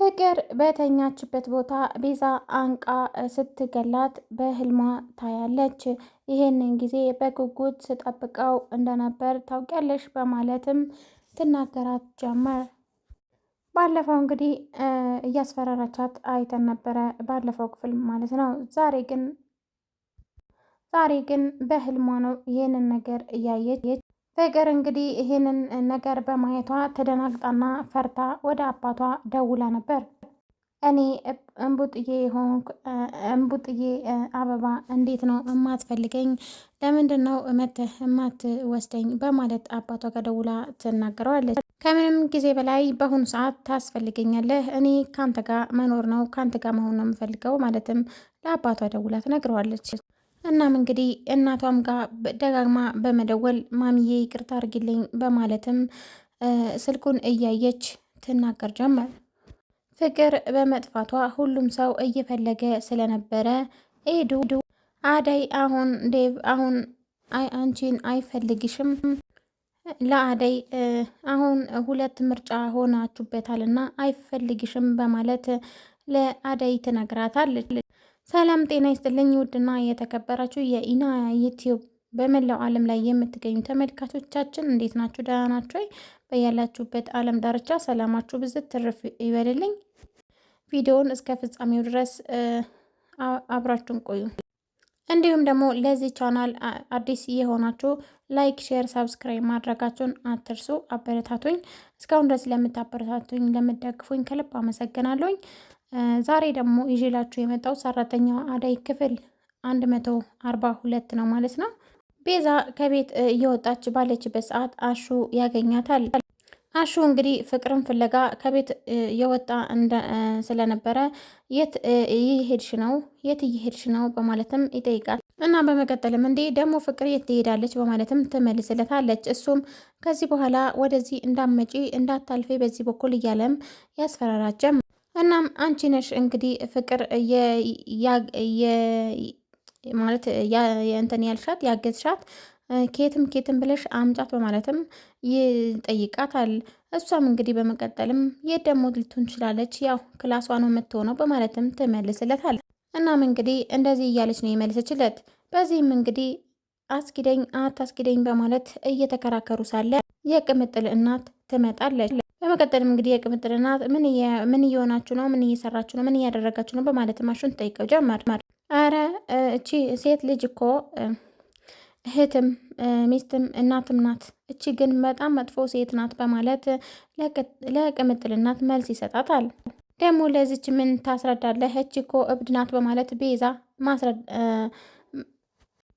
ፍቅር በተኛችበት ቦታ ቤዛ አንቃ ስትገላት በህልሟ ታያለች። ይህንን ጊዜ በጉጉት ስጠብቀው እንደነበር ታውቂያለሽ በማለትም ትናገራት ጀመር። ባለፈው እንግዲህ እያስፈራራቻት አይተን ነበረ፣ ባለፈው ክፍል ማለት ነው። ዛሬ ግን በህልሟ ነው ይህንን ነገር እያየች። ፍቅር እንግዲህ ይህንን ነገር በማየቷ ተደናግጣና ፈርታ ወደ አባቷ ደውላ ነበር። እኔ እምቡጥዬ ሆንኩ እምቡጥዬ አበባ እንዴት ነው እማትፈልገኝ? ለምንድን ነው መተህ እማትወስደኝ? በማለት አባቷ ጋር ደውላ ትናገረዋለች። ከምንም ጊዜ በላይ በአሁኑ ሰዓት ታስፈልገኛለህ። እኔ ካንተ ጋር መኖር ነው ካንተ ጋር መሆን ነው የምፈልገው ማለትም ለአባቷ ደውላ ትነግረዋለች። እናም እንግዲህ እናቷም ጋር ደጋግማ በመደወል ማሚዬ ይቅርታ አድርጊልኝ በማለትም ስልኩን እያየች ትናገር ጀመር። ፍቅር በመጥፋቷ ሁሉም ሰው እየፈለገ ስለነበረ ኤዱ አደይ አሁን ዴቭ አሁን አንቺን አይፈልግሽም፣ ለአደይ አሁን ሁለት ምርጫ ሆናችሁበታልና አይፈልግሽም በማለት ለአደይ ትነግራታለች። ሰላም ጤና ይስጥልኝ ውድና የተከበራችሁ የኢና ዩቲዩብ በመላው ዓለም ላይ የምትገኙ ተመልካቾቻችን እንዴት ናችሁ? ደህና ናችሁ ወይ? በያላችሁበት ዓለም ዳርቻ ሰላማችሁ ብዝት ትርፍ ይበልልኝ። ቪዲዮውን እስከ ፍጻሜው ድረስ አብራችሁን ቆዩ። እንዲሁም ደግሞ ለዚህ ቻናል አዲስ የሆናችሁ ላይክ፣ ሼር፣ ሳብስክራይብ ማድረጋችሁን አትርሱ። አበረታቱኝ። እስካሁን ድረስ ለምታበረታቱኝ ለምትደግፉኝ ከልብ አመሰግናለሁኝ። ዛሬ ደግሞ ይዤላችሁ የመጣው ሰራተኛዋ አደይ ክፍል 142 ነው ማለት ነው። ቤዛ ከቤት እየወጣች ባለችበት ሰዓት አሹ ያገኛታል። አሹ እንግዲህ ፍቅርን ፍለጋ ከቤት የወጣ ስለነበረ የት እየሄድሽ ነው በማለትም ይጠይቃል። እና በመቀጠልም እንዴ ደግሞ ፍቅር የት ትሄዳለች በማለትም ትመልስለታለች። እሱም ከዚህ በኋላ ወደዚህ እንዳመጪ እንዳታልፌ በዚህ በኩል እያለም ያስፈራራጀም። እናም አንቺ ነሽ እንግዲህ ፍቅር ማለት እንትን ያልሻት ያገዝሻት ኬትም ብለሽ አምጫት በማለትም ይጠይቃታል። እሷም እንግዲህ በመቀጠልም የት ደግሞ ልትሆን ትችላለች፣ ያው ክላሷ ነው የምትሆነው በማለትም ትመልስለታል። እናም እንግዲህ እንደዚህ እያለች ነው የመለሰችለት። በዚህም እንግዲህ አስኪደኝ አታስኪደኝ በማለት እየተከራከሩ ሳለ የቅምጥል እናት ትመጣለች። በመቀጠልም እንግዲህ የቅምጥል እናት ምን እየሆናችሁ ነው? ምን እየሰራችሁ ነው? ምን እያደረጋችሁ ነው? በማለትም አሹን ትጠይቀው ጀመር። አረ እቺ ሴት ልጅ እኮ እህትም ሚስትም እናትም ናት፣ እቺ ግን በጣም መጥፎ ሴት ናት በማለት ለቅምጥል እናት መልስ ይሰጣታል። ደግሞ ለዚች ምን ታስረዳለህ? እቺ እኮ እብድ ናት በማለት ቤዛ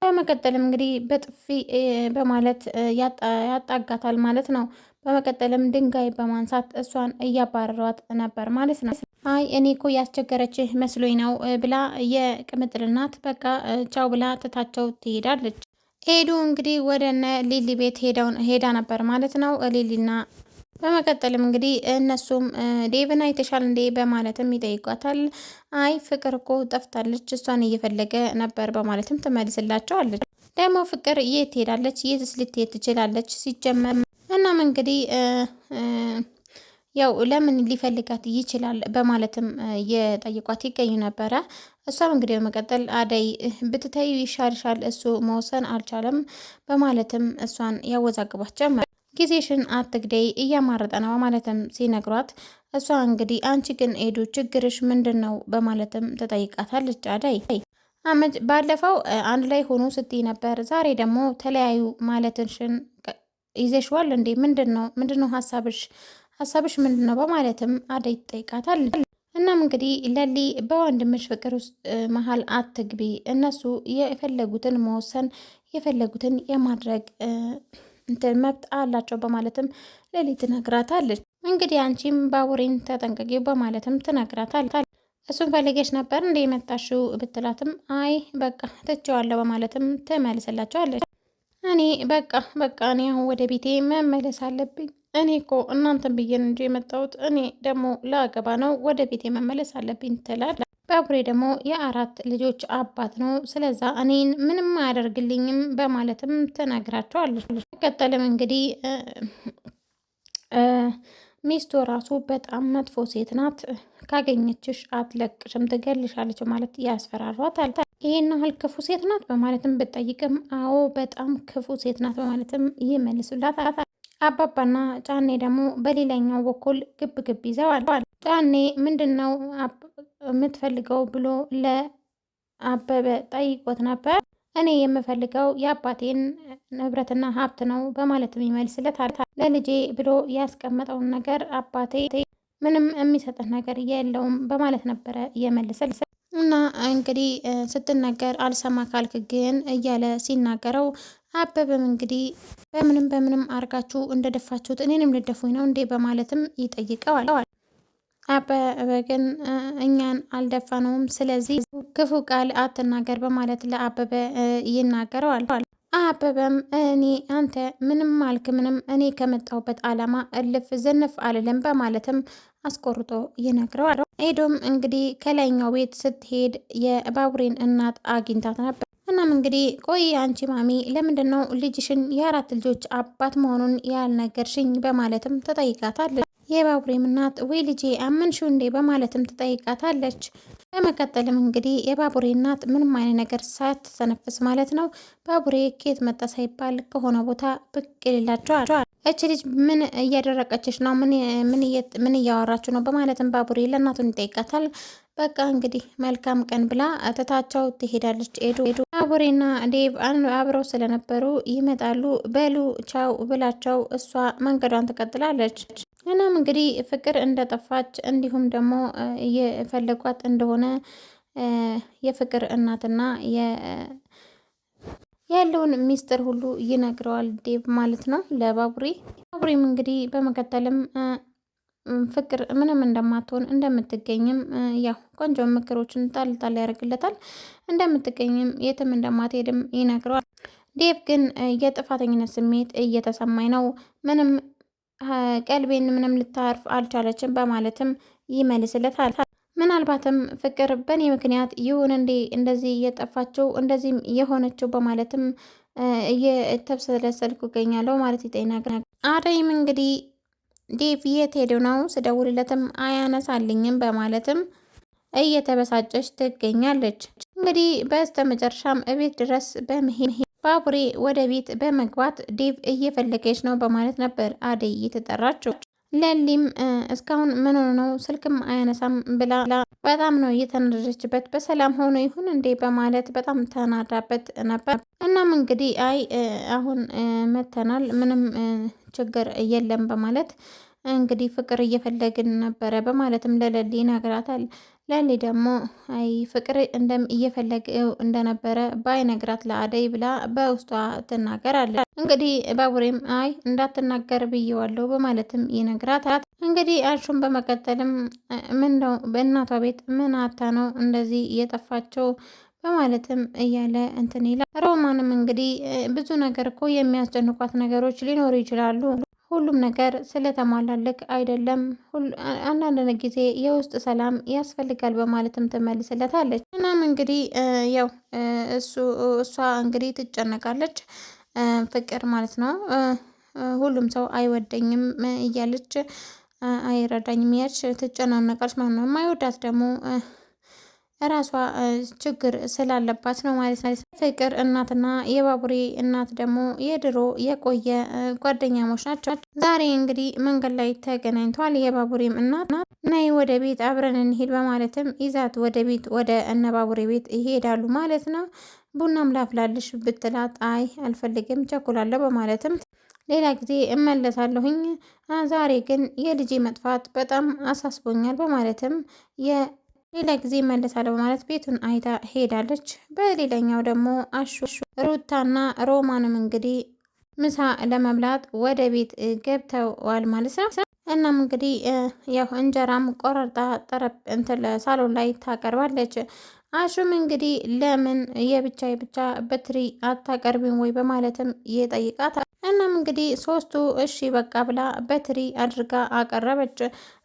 በመቀጠልም እንግዲህ በጥፊ በማለት ያጣጋታል ማለት ነው። በመቀጠልም ድንጋይ በማንሳት እሷን እያባረሯት ነበር ማለት ነው። አይ እኔ እኮ ያስቸገረችህ መስሎኝ ነው ብላ የቅምጥል እናት በቃ ቻው ብላ ትታቸው ትሄዳለች። ኤዱ እንግዲህ ወደነ ሊሊ ቤት ሄዳ ነበር ማለት ነው ሊሊና በመቀጠልም እንግዲህ እነሱም ዴቭን አይተሻል እንዴ በማለትም ይጠይቋታል። አይ ፍቅር እኮ ጠፍታለች እሷን እየፈለገ ነበር በማለትም ትመልስላቸዋለች። ደግሞ ፍቅር የት ትሄዳለች? የትስ ልትሄድ ትችላለች ሲጀመር? እናም እንግዲህ ያው ለምን ሊፈልጋት ይችላል በማለትም የጠይቋት ይገኙ ነበረ። እሷም እንግዲህ በመቀጠል አደይ ብትተዩ ይሻልሻል፣ እሱ መወሰን አልቻለም በማለትም እሷን ያወዛግባት ጀመር። ጊዜሽን አትግደይ እያማረጠ ነው በማለትም ሲነግሯት እሷ እንግዲህ አንቺ ግን ኤዱ ችግርሽ ምንድን ነው በማለትም ትጠይቃታለች። አደይ ባለፈው አንድ ላይ ሆኖ ስትይ ነበር፣ ዛሬ ደግሞ ተለያዩ ማለትሽን ይዘሽዋል እንዴ? ምንድነው ሀሳብሽ ምንድን ነው በማለትም አደይ ትጠይቃታለች። እናም እንግዲህ ለሊ በወንድምሽ ፍቅር ውስጥ መሀል አትግቢ፣ እነሱ የፈለጉትን መወሰን የፈለጉትን የማድረግ እንትን መብት አላቸው በማለትም ሌሊ ትነግራታለች። እንግዲህ አንቺም ባቡሬን ተጠንቀቂው በማለትም ትነግራታለች። እሱን ፈልገሽ ነበር እንደ የመጣሽው ብትላትም አይ በቃ ትቼዋለሁ በማለትም ትመልስላቸዋለች። እኔ በቃ እኔ አሁን ወደ ቤቴ መመለስ አለብኝ። እኔ እኮ እናንተን ብዬን እንጂ የመጣሁት እኔ ደግሞ ለአገባ ነው፣ ወደ ቤቴ መመለስ አለብኝ ትላለች። ባቡሬ ደግሞ የአራት ልጆች አባት ነው፣ ስለዛ እኔን ምንም አያደርግልኝም በማለትም ትነግራቸዋለች። ቀጠልም እንግዲህ ሚስቱ ራሱ በጣም መጥፎ ሴት ናት፣ ካገኘችሽ አትለቅሽም፣ ትገልሻለች ማለት ያስፈራሯታል። ይህን ያህል ክፉ ሴት ናት በማለትም ብጠይቅም አዎ በጣም ክፉ ሴት ናት በማለትም ይመልሱላታል። አባባና ጫኔ ደግሞ በሌላኛው በኩል ግብ ግብ ይዘዋል። ጫኔ ምንድን ነው የምትፈልገው ብሎ ለአበበ ጠይቆት ነበር። እኔ የምፈልገው የአባቴን ንብረትና ሀብት ነው በማለትም ይመልስለታል። ለልጄ ብሎ ያስቀመጠውን ነገር አባቴ ምንም የሚሰጥህ ነገር የለውም በማለት ነበረ እየመልሰል እና እንግዲህ ስትናገር አልሰማ ካልክ ግን እያለ ሲናገረው አበበም እንግዲህ በምንም አርጋችሁ እንደደፋችሁት እኔንም ልደፉኝ ነው እንዴ በማለትም ይጠይቀዋል። አበበ ግን እኛን አልደፋነውም፣ ስለዚህ ክፉ ቃል አትናገር በማለት ለአበበ ይናገረዋል። አበበም አንተ ምንም አልክ ምንም እኔ ከመጣሁበት ዓላማ እልፍ ዝንፍ አልልም በማለትም አስቆርጦ ይነግረዋል። ኤዶም እንግዲህ ከላይኛው ቤት ስትሄድ የባቡሬን እናት አግኝታት ነበር። እናም እንግዲህ ቆይ አንቺ ማሚ ለምንድን ነው ልጅሽን የአራት ልጆች አባት መሆኑን ያልነገርሽኝ በማለትም ትጠይቃታለች። የባቡሬም እናት ወይ ልጄ አመንሽው እንዴ በማለትም ትጠይቃታለች። በመቀጠልም እንግዲህ የባቡሬ እናት ምንም አይነት ነገር ሳትተነፍስ ማለት ነው ባቡሬ ከየት መጣ ሳይባል ከሆነ ቦታ ብቅ ይላቸዋል። እች ልጅ ምን እያደረቀችሽ ነው? ምን እያወራችሁ ነው? በማለትም ባቡሬ ለእናቱን ይጠይቃታል። በቃ እንግዲህ መልካም ቀን ብላ ትታቸው ትሄዳለች። ሄዱ ባቡሬና ዴቭ አብረው ስለነበሩ ይመጣሉ። በሉ ቻው ብላቸው እሷ መንገዷን ትቀጥላለች። እናም እንግዲህ ፍቅር እንደጠፋች እንዲሁም ደግሞ እየፈለጓት እንደሆነ የፍቅር እናትና ያለውን ሚስጥር ሁሉ ይነግረዋል ዴቭ ማለት ነው ለባቡሬ። ባቡሬም እንግዲህ በመቀጠልም ፍቅር ምንም እንደማትሆን እንደምትገኝም ያው ቆንጆ ምክሮችን ጣል ያደርግለታል። እንደምትገኝም የትም እንደማትሄድም ይነግረዋል። ዴቭ ግን የጥፋተኝነት ስሜት እየተሰማኝ ነው፣ ምንም ቀልቤን ምንም ልታርፍ አልቻለችም በማለትም ይመልስለታል። ምናልባትም ፍቅር በእኔ ምክንያት ይሁን እንዴ እንደዚህ እየጠፋችው እንደዚህም የሆነችው በማለትም እየተብሰለሰልኩ እገኛለሁ ማለት ይጠይናል። አደይም እንግዲህ ዴቭ የት ሄደው ነው ስደውልለትም አያነሳልኝም በማለትም እየተበሳጨች ትገኛለች። እንግዲህ በስተ መጨረሻም እቤት ድረስ በመሄድ ባቡሬ ወደ ቤት በመግባት ዴቭ እየፈለገች ነው በማለት ነበር አደይ እየተጠራችው። ለሊም እስካሁን ምን ሆኖ ነው ስልክም አያነሳም ብላ በጣም ነው እየተናደደችበት። በሰላም ሆኖ ይሁን እንዴ በማለት በጣም ተናዳበት ነበር። እናም እንግዲህ አይ አሁን መተናል ምንም ችግር የለም በማለት እንግዲህ ፍቅር እየፈለግን ነበረ በማለትም ለለሊ ይነግራታል። ለሊ ደግሞ አይ ፍቅር እየፈለገው እንደነበረ ባይነግራት ለአደይ ብላ በውስጧ ትናገራለች። እንግዲህ ባቡሬም አይ እንዳትናገር ብዬዋለሁ በማለትም ይነግራታል። እንግዲህ አሹን በመቀጠልም ምን ነው በእናቷ ቤት ምን አታ ነው እንደዚህ እየጠፋቸው በማለትም እያለ እንትን ይላል። ሮማንም እንግዲህ ብዙ ነገር እኮ የሚያስጨንቋት ነገሮች ሊኖሩ ይችላሉ፣ ሁሉም ነገር ስለተሟላልክ አይደለም፣ አንዳንድ ጊዜ የውስጥ ሰላም ያስፈልጋል በማለትም ትመልስለታለች። እናም እንግዲህ ያው እሷ እንግዲህ ትጨነቃለች ፍቅር ማለት ነው። ሁሉም ሰው አይወደኝም እያለች አይረዳኝም እያለች ትጨናነቃለች ማለት ነው። የማይወዳት ደግሞ ራሷ ችግር ስላለባት ነው ማለት ነው። ፍቅር እናትና የባቡሬ እናት ደግሞ የድሮ የቆየ ጓደኛሞች ናቸው። ዛሬ እንግዲህ መንገድ ላይ ተገናኝተዋል። የባቡሬም እናት ነይ ወደ ቤት አብረን እንሄድ በማለትም ይዛት ወደ ቤት ወደ እነ ባቡሬ ቤት ይሄዳሉ ማለት ነው። ቡናም ላፍላልሽ ብትላት አይ አልፈልግም ቸኩላለሁ በማለትም ሌላ ጊዜ እመለሳለሁኝ፣ ዛሬ ግን የልጄ መጥፋት በጣም አሳስቦኛል በማለትም ሌላ ጊዜ እመለሳለሁ በማለት ቤቱን አይታ ሄዳለች። በሌላኛው ደግሞ አሹ ሩታና ሮማንም እንግዲህ ምሳ ለመብላት ወደ ቤት ገብተዋል ማለት ነው። እናም እንግዲህ ያው እንጀራም ቆራርጣ ሳሎን ላይ ታቀርባለች። አሹም እንግዲህ ለምን የብቻ በትሪ አታቀርቢም ወይ በማለትም ይጠይቃታል። እናም እንግዲህ ሶስቱ እሺ በቃ ብላ በትሪ አድርጋ አቀረበች።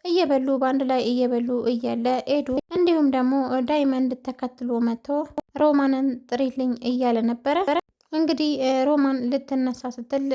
እየበሉ በአንድ ላይ እየበሉ እያለ ኤዱ እንዲሁም ደግሞ ዳይመንድ ተከትሎ መጥቶ ሮማንን ጥሪልኝ እያለ ነበረ። እንግዲህ ሮማን ልትነሳ ስትል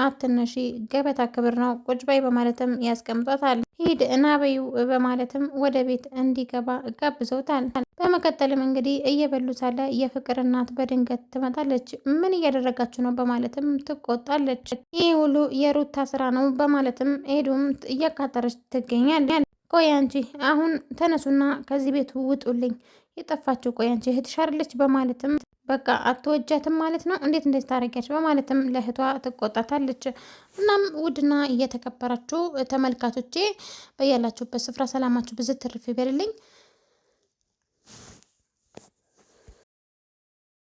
አትነሺ፣ ገበታ ክብር ነው፣ ቁጭ በይ በማለትም ያስቀምጧታል። ሂድ እናበዩ በማለትም ወደ ቤት እንዲገባ ጋብዘውታል። በመቀጠልም እንግዲህ እየበሉ ሳለ የፍቅር እናት በድንገት ትመጣለች። ምን እያደረጋችሁ ነው በማለትም ትቆጣለች። ይህ ሁሉ የሩታ ስራ ነው በማለትም ሄዱም እያቃጠረች ትገኛል። ቆይ አንቺ አሁን ተነሱና ከዚህ ቤት ውጡልኝ፣ የጠፋችው ቆይ አንቺ እህትሽ አይደለች በማለትም በቃ አትወጃትም ማለት ነው፣ እንዴት እንደዚህ ታደርጊያለሽ በማለትም ለእህቷ ትቆጣታለች። እናም ውድና እየተከበራችሁ ተመልካቾቼ በያላችሁበት ስፍራ ሰላማችሁ ብዝት ትርፍ ይበልልኝ።